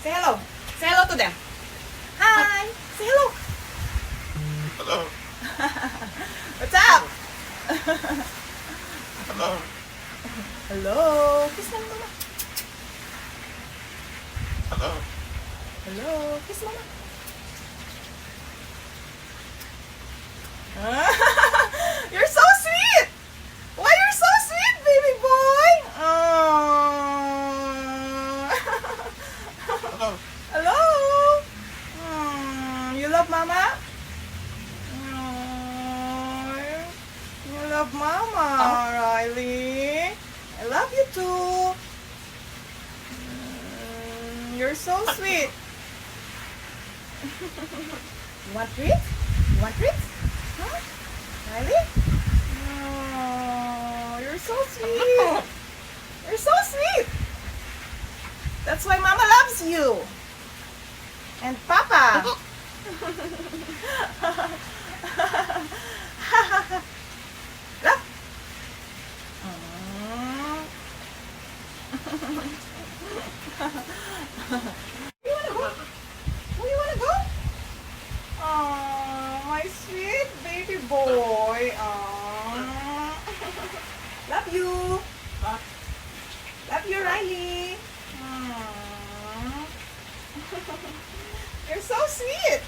Say hello. Say hello to them. Hi. Say hello. Hello. What's up? Hello. Hello. Kiss lang mama. Hello. Hello. Kiss mama. You're so sweet. Why you're so sweet, baby boy? Hello. Hello. You love mama? You love mama, Riley. I love you too. You're so sweet. You want treats? You want treats? Huh? Riley? Oh, you're so sweet. You're so sweet. That's why mama loves you. And papa. Look. You wanna go? Where you wanna go? Oh, my sweet baby boy. Oh. Love you. Love you, Riley. Aw. You're so sweet.